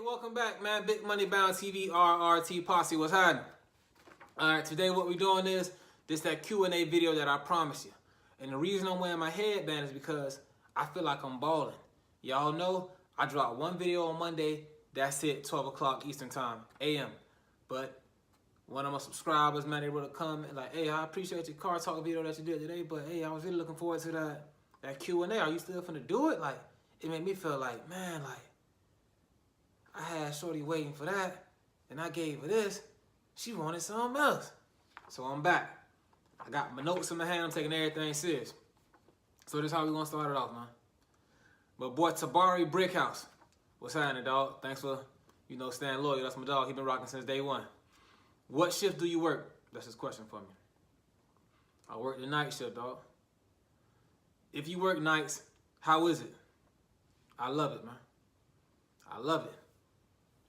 Welcome back, man. Big Money Bound TV, RRT Posse, what's happening? Alright, today what we're doing is that Q&A video that I promised you. And the reason I'm wearing my headband is because I feel like I'm balling. Y'all know I dropped one video on Monday, that's it, 12 o'clock Eastern Time, AM. But one of my subscribers, man, they wrote a comment like, hey, I appreciate your car talk video that you did today, but hey, I was really looking forward to that Q&A. Are you still finna do it? Like, it made me feel like, man, like, I had shorty waiting for that, and I gave her this. She wanted something else. So I'm back. I got my notes in my hand. I'm taking everything serious. So this is how we gonna start it off, man. But boy, Tabari Brickhouse, what's happening, dog? Thanks for, staying loyal. That's my dog. He been rocking since day one. What shift do you work? That's his question for me. I work the night shift, dog. If you work nights, how is it? I love it, man. I love it.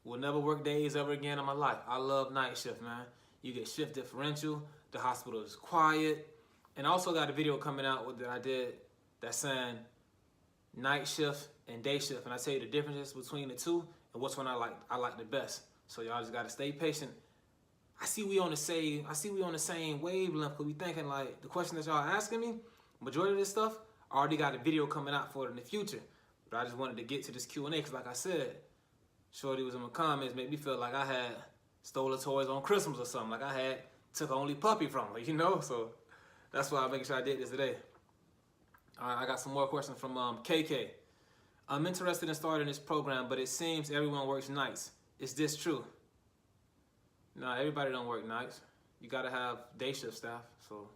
Will never work days ever again in my life. I love night shift, man. You get shift differential. The hospital is quiet. And I also got a video coming out that I did that's saying night shift and day shift. And I tell you the differences between the two and which one I like the best. So y'all just gotta stay patient. I see we on the same wavelength, because we thinking like the question that y'all asking me, majority of this stuff, I already got a video coming out for it in the future. But I just wanted to get to this Q&A because like I said, shorty was in my comments, made me feel like I had stole her toys on Christmas or something. Like I had took her only puppy from her, So that's why I'm making sure I did this today. All right, I got some more questions from KK. I'm interested in starting this program, but it seems everyone works nights. Is this true? No, everybody don't work nights. You gotta have day shift staff. So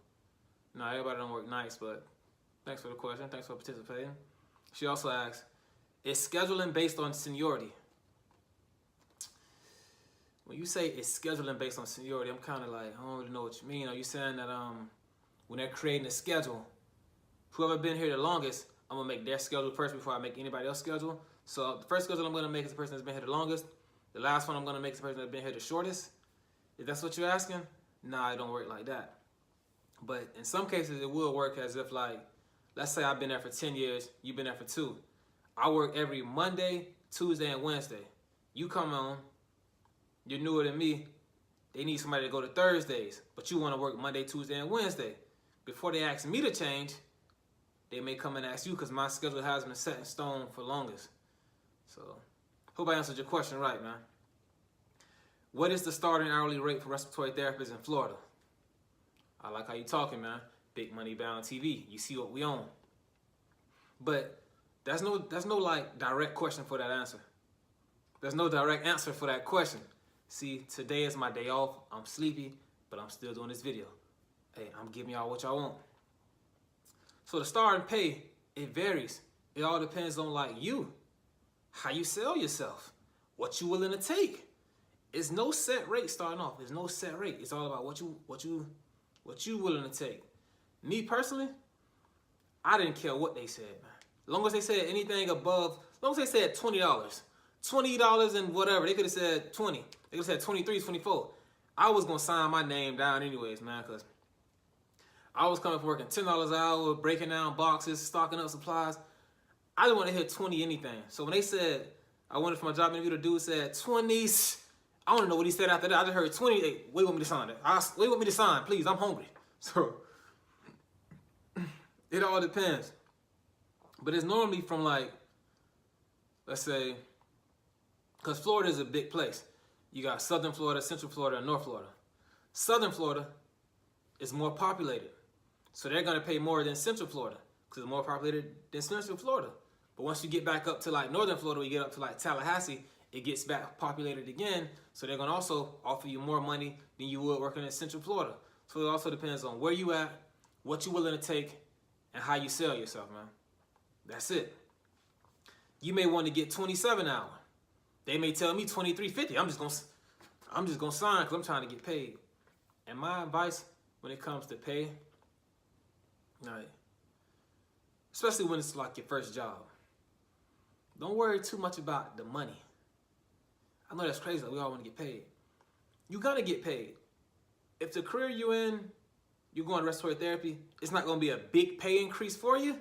no, everybody don't work nights, but thanks for the question. Thanks for participating. She also asks, is scheduling based on seniority? When you say it's scheduling based on seniority, I'm kind of like, I don't really know what you mean. Are you saying that when they're creating a schedule, whoever been here the longest, I'm going to make their schedule first before I make anybody else's schedule? So the first schedule I'm going to make is the person that's been here the longest. The last one I'm going to make is the person that's been here the shortest. If that's what you're asking, nah, it don't work like that. But in some cases, it will work as if, like, let's say I've been there for 10 years, you've been there for 2. I work every Monday, Tuesday, and Wednesday. You come on. You're newer than me, they need somebody to go to Thursdays, but you want to work Monday, Tuesday, and Wednesday. Before they ask me to change, they may come and ask you because my schedule has been set in stone for longest. So, hope I answered your question right, man. What is the starting hourly rate for respiratory therapists in Florida? I like how you talking, man. Big Money Bound TV. You see what we own. But there's no like direct question for that answer. There's no direct answer for that question. See, today is my day off. I'm sleepy, but I'm still doing this video. Hey, I'm giving y'all what y'all want. So the starting pay, it varies. It all depends on like you, how you sell yourself, what you willing to take. It's no set rate starting off. There's no set rate. It's all about what you willing to take. Me personally, I didn't care what they said, man. As long as they said anything above, as long as they said $20. $20 and whatever. They could have said 20. They could have said 23, 24. I was going to sign my name down anyways, man, because I was coming from working $10 an hour, breaking down boxes, stocking up supplies. I didn't want to hit 20 anything. So when they said, I wanted for my job interview, the dude said 20s. I want to know what he said after that. I just heard 20. Hey, what do you want me to sign? What do you want me to sign? Please, I'm hungry. So it all depends. But it's normally from like, let's say, because Florida is a big place. You got Southern Florida, Central Florida, and North Florida. Southern Florida is more populated. So they're going to pay more than Central Florida because it's more populated than Central Florida. But once you get back up to like Northern Florida, you get up to like Tallahassee, it gets back populated again. So they're going to also offer you more money than you would working in Central Florida. So it also depends on where you at, what you're willing to take, and how you sell yourself, man. That's it. You may want to get 27 an hour. They may tell me $23.50. I'm just gonna sign because I'm trying to get paid. And my advice when it comes to pay, like, especially when it's like your first job, don't worry too much about the money. I know that's crazy. Like we all want to get paid. You gotta get paid. If the career you're in, you're going to respiratory therapy, it's not gonna be a big pay increase for you.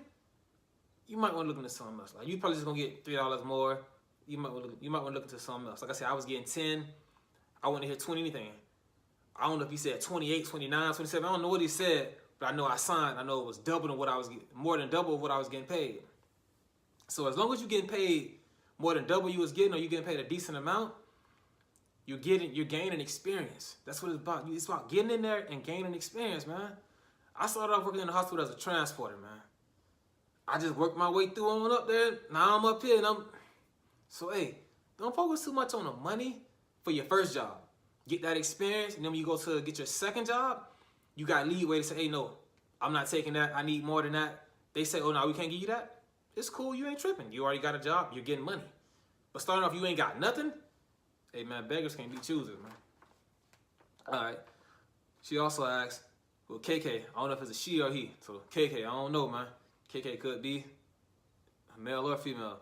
You might want to look into something else. Like you probably just gonna get $3 more. you might want to look into something else. Like I said, I was getting 10. I want to hear 20 anything. I don't know if he said 28, 29, 27. I don't know what he said, but I know I signed. I know it was double than what I was getting, more than double what I was getting paid. So as long as you're getting paid more than double you was getting, or you're getting paid a decent amount, you're gaining experience. That's what it's about. It's about getting in there and gaining experience, man. I started off working in the hospital as a transporter, man. I just worked my way through on up there. Now I'm up here, and so hey, don't focus too much on the money for your first job. Get that experience, and then when you go to get your second job, you got leeway to say, hey, no, I'm not taking that. I need more than that. They say, oh, no, we can't give you that. It's cool. You ain't tripping. You already got a job. You're getting money. But starting off, you ain't got nothing. Hey, man, beggars can't be choosers, man. All right. She also asked, well, KK, I don't know if it's a she or he. So, KK, I don't know, man. KK could be a male or female.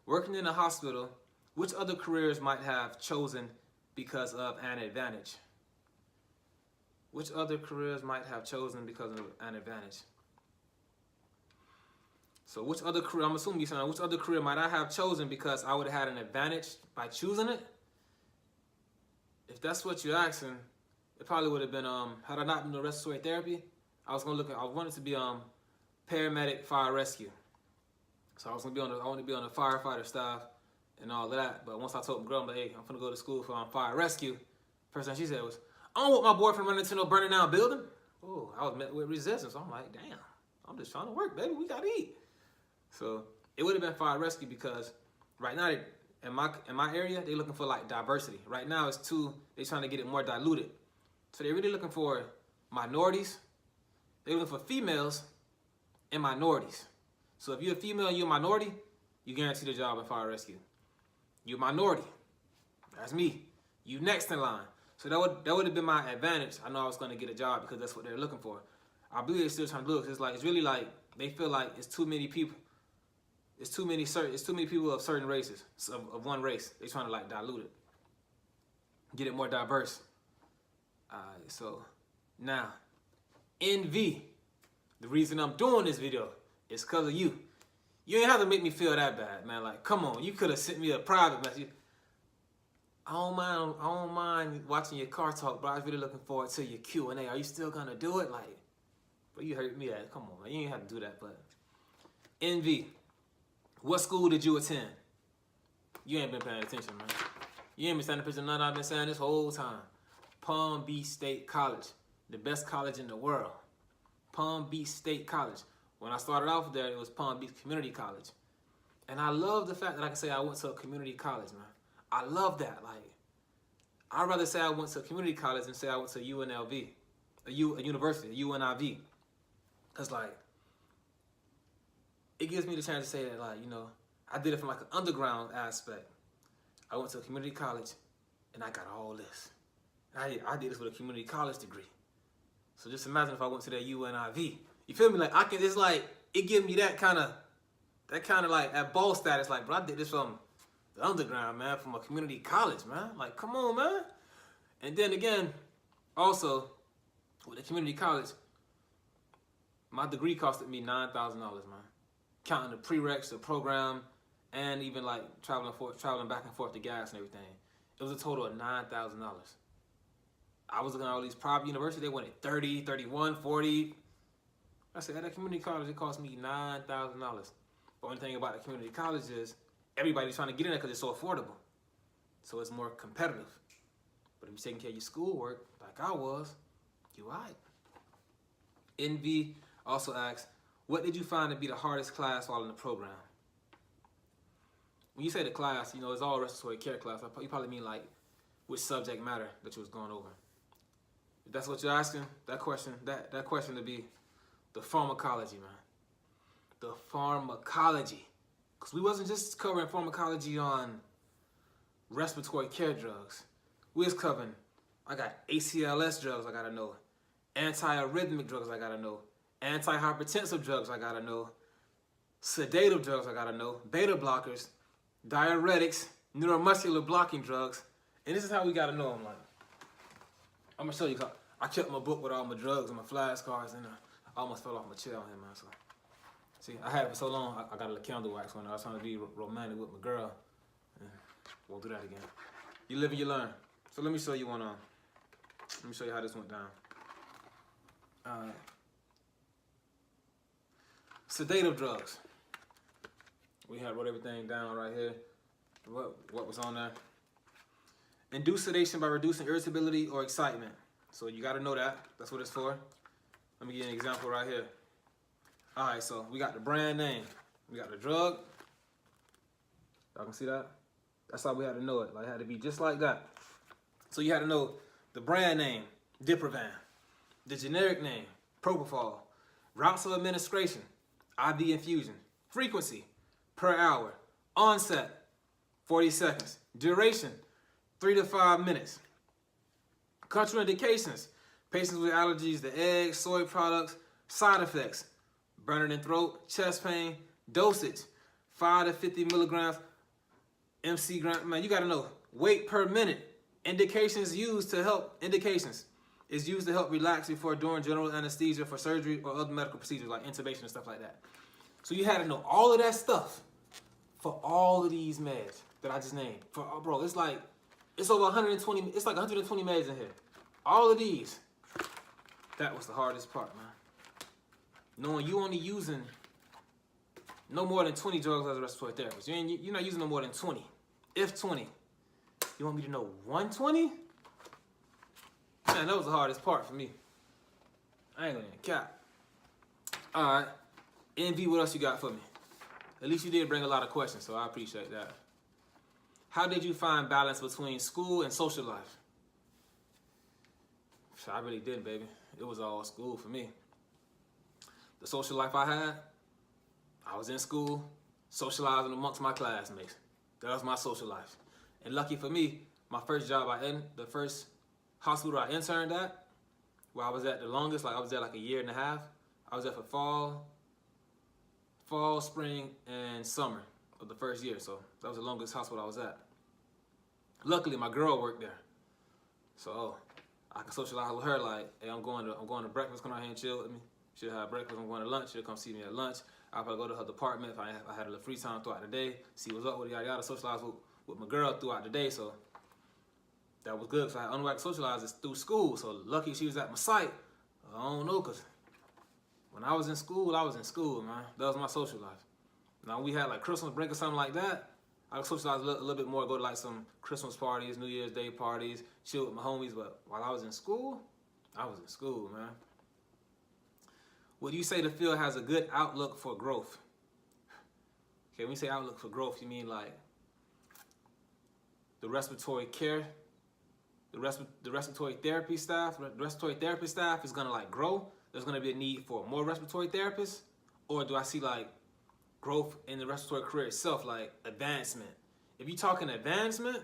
Working in a hospital, which other careers might have chosen because of an advantage? Which other careers might have chosen because of an advantage? So which other career, I'm assuming you're saying, which other career might I have chosen because I would have had an advantage by choosing it? If that's what you're asking, it probably would have been, had I not been in respiratory therapy, I wanted to be paramedic fire rescue. So I wanted to be on the firefighter staff and all of that. But once I told my girl, I'm like, hey, I'm gonna go to school for fire rescue. First thing she said was, I don't want my boyfriend running into no burning down building. Oh, I was met with resistance. So I'm like, damn, I'm just trying to work, baby. We gotta eat. So it would have been fire rescue because right now in my area, they're looking for like diversity. Right now they're trying to get it more diluted. So they're really looking for minorities. They're looking for females and minorities. So if you're a female and you're a minority, you guarantee the job in fire rescue. You're a minority. That's me. You next in line. So that would have been my advantage. I know I was going to get a job because that's what they're looking for. I believe they're still trying to look. It's really like they feel like it's too many people. It's too many people of certain races, of one race. They're trying to like dilute it, get it more diverse. So now, NV. The reason I'm doing this video is because of you. You ain't have to make me feel that bad, man. Like, come on, you could have sent me a private message. I don't mind watching your car talk, but I was really looking forward to your Q&A. Are you still gonna do it? Like, but you hurt me at. Come on, man. You ain't have to do that, but NV. What school did you attend? You ain't been paying attention, man. You ain't been standing picture nothing I've been saying this whole time. Palm Beach State College, the best college in the world. Palm Beach State College. When I started off there, it was Palm Beach Community College. And I love the fact that I can say I went to a community college, man. I love that. Like, I'd rather say I went to a community college than say I went to UNLV, a university, a UNIV. Because, like, it gives me the chance to say that, like, you know, I did it from, like, an underground aspect. I went to a community college, and I got all this. And I did this with a community college degree. So just imagine if I went to that UNIV. You feel me? Like, it's like, it gives me that kind of like, that ball status. Like, bro, I did this from the underground, man, from a community college, man. Like, come on, man. And then again, also, with the community college, my degree costed me $9,000, man. Counting the prereqs, the program, and even like traveling back and forth to gas and everything. It was a total of $9,000. I was looking at all these private universities, they wanted 30, 31, 40. I said, at that community college, it cost me $9,000. The only thing about the community college is everybody's trying to get in there because it's so affordable. So it's more competitive. But if you're taking care of your schoolwork, like I was, you all right. NV also asks, what did you find to be the hardest class while in the program? When you say the class, you know, it's all respiratory care class. You probably mean like which subject matter that you was going over. If that's what you're asking, that question to be the pharmacology, man. The pharmacology. Because we wasn't just covering pharmacology on respiratory care drugs. We was covering, I got ACLS drugs I gotta know. Antiarrhythmic drugs I gotta know. Antihypertensive drugs I gotta know. Sedative drugs I gotta know. Beta blockers. Diuretics. Neuromuscular blocking drugs. And this is how we gotta know them. Like, I'm gonna show you. I kept my book with all my drugs and my flashcards, and I almost fell off my chair on him, man. So, see, I had it for so long, I got a little candle wax when I was trying to be romantic with my girl. And Won't do that again. You live and you learn. So let me show you one on. Let me show you how this went down. Sedative drugs. We had wrote everything down right here. What was on there? Induce sedation by reducing irritability or excitement. So you got to know that. That's what it's for. Let me give you an example right here. All right, so we got the brand name. We got the drug. Y'all can see that? That's how we had to know it. Like, it had to be just like that. So you had to know the brand name, Diprovan. The generic name, Propofol. Routes of administration, IV infusion. Frequency, per hour. Onset, 40 seconds. Duration, 3 to 5 minutes. Contraindications, patients with allergies to eggs, soy products. Side effects, burning in throat, chest pain. Dosage, 5 to 50 milligrams. MC gram. Man, you got to know. Weight per minute. Indications used to help. Indications is used to help relax before during general anesthesia for surgery or other medical procedures like intubation and stuff like that. So you had to know all of that stuff for all of these meds that I just named. For bro, it's over 120. It's like 120 meds in here. All of these. That was the hardest part, man. Knowing you only using no more than 20 drugs as a respiratory therapist. You're not using no more than 20. If 20. You want me to know 120? Man, that was the hardest part for me. I ain't gonna even cap. All right. NV, what else you got for me? At least you did bring a lot of questions, so I appreciate that. How did you find balance between school and social life? I really didn't, baby. It was all school for me. The social life I had, I was in school, socializing amongst my classmates. That was my social life. And lucky for me, my first job the first hospital I interned at, where I was at the longest, like I was there like a year and a half. I was there for fall, spring, and summer of the first year. So that was the longest hospital I was at. Luckily, my girl worked there. So I could socialize with her like, hey, I'm going to breakfast, come out here and chill with me. She'll have breakfast, I'm going to lunch, she'll come see me at lunch. I'll probably go to her department if I had a little free time throughout the day, see what's up with it, yada, socialize with my girl throughout the day. So that was good, because I only way I could socialize is through school. So lucky she was at my site. I don't know, because when I was in school, man. That was my social life. Now we had like Christmas break or something like that, I could socialize a little bit more, go to like some Christmas parties, New Year's Day parties, chill with my homies. But while I was in school, man. Would you say the field has a good outlook for growth? Okay, when you say outlook for growth, you mean like the respiratory care, the respiratory therapy staff, the respiratory therapist staff is gonna like grow? There's gonna be a need for more respiratory therapists? Or do I see like growth in the respiratory career itself, like advancement? If you're talking advancement,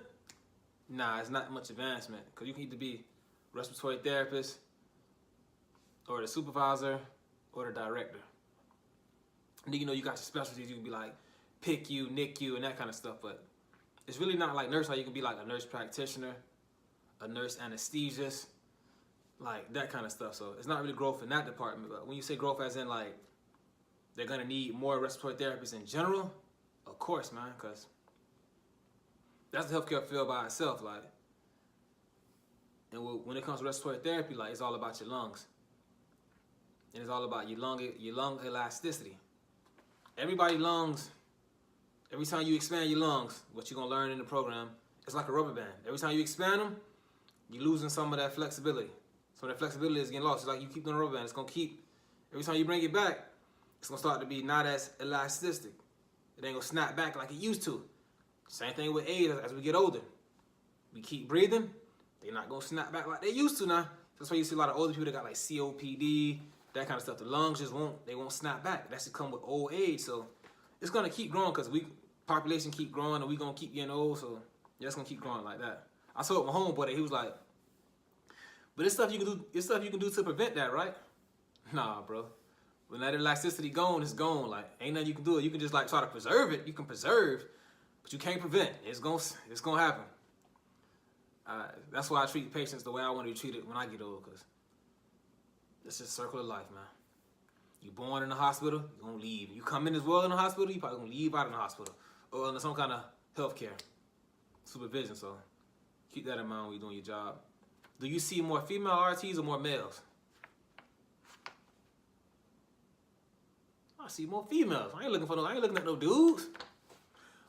nah, it's not much advancement, because you can either be respiratory therapist or the supervisor or the director. And then you know you got your specialties, you can be like PICU, NICU, and that kind of stuff, but it's really not like nurse, like you can be like a nurse practitioner, a nurse anesthesiast, like that kind of stuff. So it's not really growth in that department. But when you say growth as in like they're gonna need more respiratory therapists in general, of course, man, because that's the healthcare field by itself. Like, and when it comes to respiratory therapy, like it's all about your lungs, and it's all about your lung elasticity. Everybody lungs. Every time you expand your lungs, what you're gonna learn in the program, it's like a rubber band. Every time you expand them, you're losing some of that flexibility. Some of that flexibility is getting lost. It's like you keep doing a rubber band. It's gonna keep, every time you bring it back, it's gonna start to be not as elastic. It ain't gonna snap back like it used to. Same thing with AIDS as we get older. We keep breathing, they're not gonna snap back like they used to now. That's why you see a lot of older people that got like COPD, that kind of stuff. The lungs just won't snap back. That's to come with old age. So it's gonna keep growing because population keep growing and we gonna keep getting old. So yeah, it's gonna keep growing like that. I saw it with my homeboy that he was like, but it's stuff you can do. It's stuff you can do to prevent that, right? Nah, bro. When that elasticity gone, it's gone. Like ain't nothing you can do. You can just like try to preserve it. You can preserve, but you can't prevent. It's gonna happen. That's why I treat patients the way I want to be treated when I get old, because it's just a circle of life, man. You born in the hospital, you're gonna leave. You come in as well in the hospital, you probably gonna leave out in the hospital or in some kind of health care. supervision. So keep that in mind when you're doing your job. Do you see more female RTs or more males? I see more females. I ain't looking at no dudes.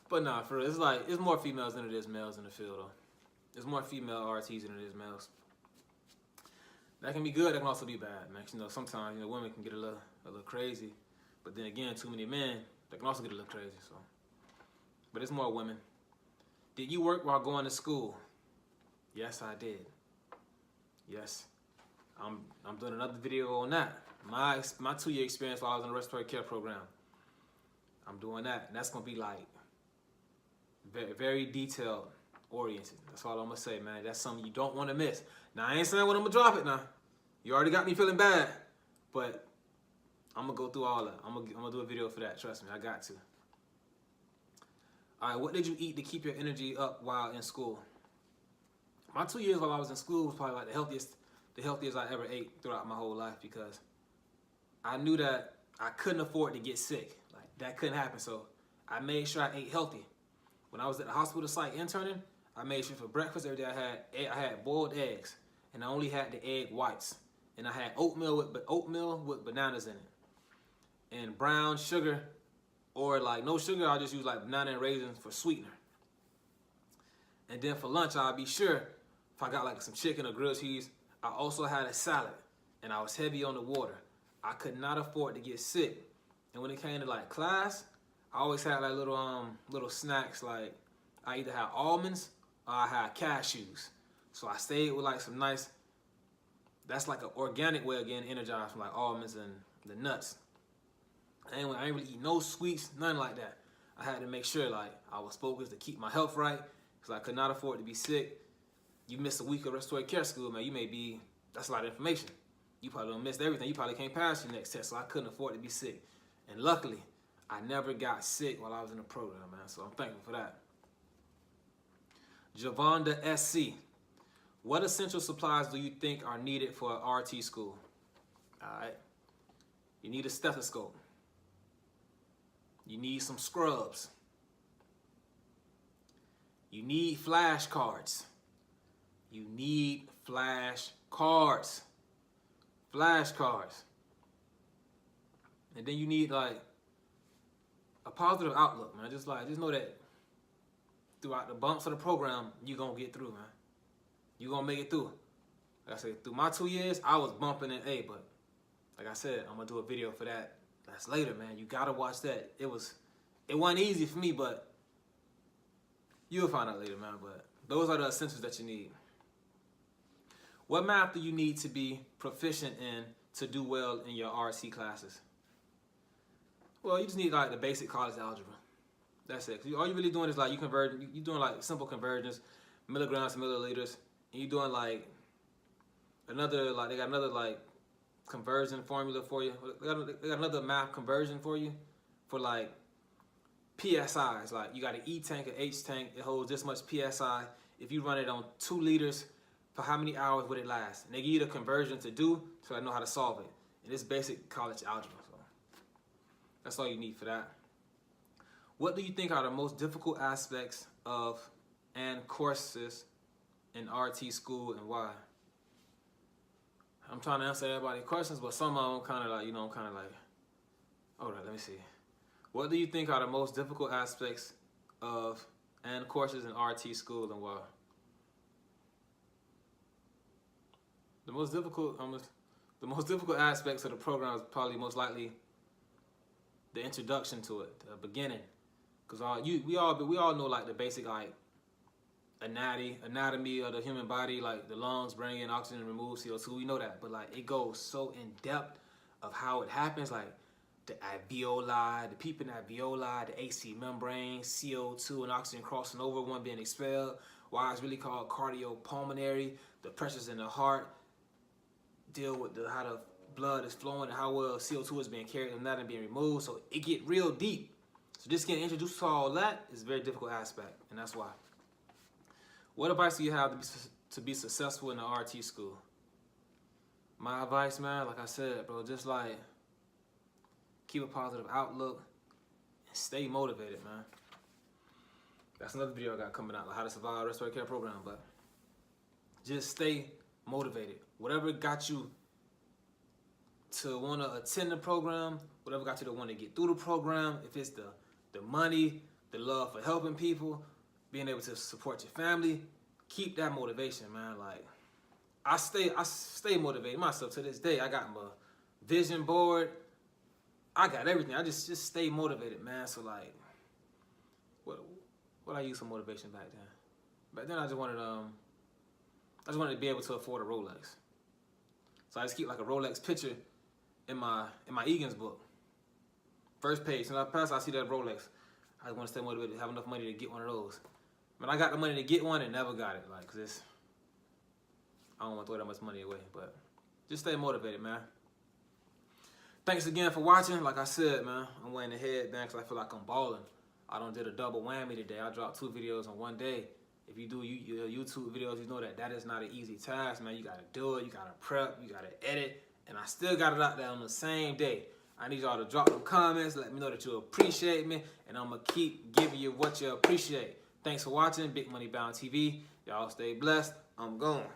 But nah, for real, it's more females than it is males in the field though. There's more female RTs than it is males. That can be good, that can also be bad, man. You know, sometimes, you know, women can get a little crazy. But then again, too many men, they can also get a little crazy, so. But it's more women. Did you work while going to school? Yes, I did. Yes. I'm doing another video on that. My 2-year experience while I was in the respiratory care program. I'm doing that, and that's gonna be like very, very detailed oriented. That's all I'm gonna say, man. That's something you don't want to miss. Now I ain't saying when I'm gonna drop it now. You already got me feeling bad, but I'm gonna go through all that. I'm gonna do a video for that. Trust me, I got to. All right, what did you eat to keep your energy up while in school? My 2 years while I was in school was probably like the healthiest I ever ate throughout my whole life, because I knew that I couldn't afford to get sick. Like, that couldn't happen, so I made sure I ate healthy. When I was at the hospital site interning, I made sure for breakfast every day I had boiled eggs, and I only had the egg whites, and I had oatmeal with bananas in it, and brown sugar, or like no sugar. I'll just use like banana and raisins for sweetener. And then for lunch, I'll be sure if I got like some chicken or grilled cheese, I also had a salad, and I was heavy on the water. I could not afford to get sick. And when it came to like class, I always had like little snacks. Like I either had almonds or I had cashews. So I stayed with like some nice, that's like an organic way of getting energized from like almonds and the nuts. I ain't really eat no sweets, nothing like that. I had to make sure like I was focused to keep my health right, because I could not afford to be sick. You miss a week of respiratory care school, man, that's a lot of information. You probably don't miss everything. You probably can't pass your next test, so I couldn't afford to be sick. And luckily, I never got sick while I was in the program, man, so I'm thankful for that. Javonda SC, what essential supplies do you think are needed for an RT school? All right. You need a stethoscope. You need some scrubs. You need flashcards. You need flashcards. Flashcards. And then you need like a positive outlook, man. Just know that throughout the bumps of the program, you're gonna get through, man. You're gonna make it through. Like I said, through my 2 years, I was bumping in A, but like I said, I'm gonna do a video for that. That's later, man. You gotta watch that. It wasn't easy for me, but you'll find out later, man. But those are the essentials that you need. What math do you need to be proficient in to do well in your RT classes? Well, you just need like the basic college algebra. That's it. All you're really doing is like you're doing like simple conversions, milligrams to milliliters, and you're doing like they got another like conversion formula for you. They got another math conversion for you for like PSIs. Like you got an E tank, an H tank. It holds this much PSI. If you run it on 2 liters, for how many hours would it last? And they give you the conversion to do, so I know how to solve it. And it's basic college algebra. So that's all you need for that. What do you think are the most difficult aspects of and courses in RT school, and why? I'm trying to answer everybody's questions, but some of them kind of like, all right, let me see. What do you think are the most difficult aspects of and courses in RT school, and why? The most difficult aspects of the program is probably most likely the introduction to it, the beginning, because we all know like the basic like anatomy of the human body, like the lungs bring in oxygen and remove CO2. We know that, but like it goes so in depth of how it happens, like the alveoli, the peeping alveoli, the AC membrane, CO2 and oxygen crossing over, one being expelled. Why it's really called cardiopulmonary. The pressures in the heart deal with how the blood is flowing and how well CO2 is being carried and not being removed. So it get real deep. So just getting introduced to all that is a very difficult aspect, and that's why. What advice do you have to be successful in the RT school? My advice, man, like I said, bro, just like keep a positive outlook and stay motivated, man. That's another video I got coming out, like how to survive a respiratory care program. But just stay motivated. Whatever got you to want to attend the program, whatever got you to want to get through the program, if it's the money, the love for helping people, being able to support your family, keep that motivation, man. Like, I stay motivated myself to this day. I got my vision board. I got everything. I just stay motivated, man. So like, what I use for motivation back then? Back then I just wanted to be able to afford a Rolex. So I just keep like a Rolex picture in my Egan's book. First page. So I see that Rolex. I just want to stay motivated, have enough money to get one of those. But I got the money to get one and never got it. Like, cause I don't want to throw that much money away. But just stay motivated, man. Thanks again for watching. Like I said, man, I'm wearing the headband because I feel like I'm balling. I done did a double whammy today. I dropped 2 videos in one day. If you do YouTube videos, you know that is not an easy task, man. You gotta do it, you gotta prep, you gotta edit, and I still got it out there on the same day. I need y'all to drop them comments, let me know that you appreciate me, and I'm gonna keep giving you what you appreciate. Thanks for watching Big Money Bound TV. Y'all stay blessed. I'm gone.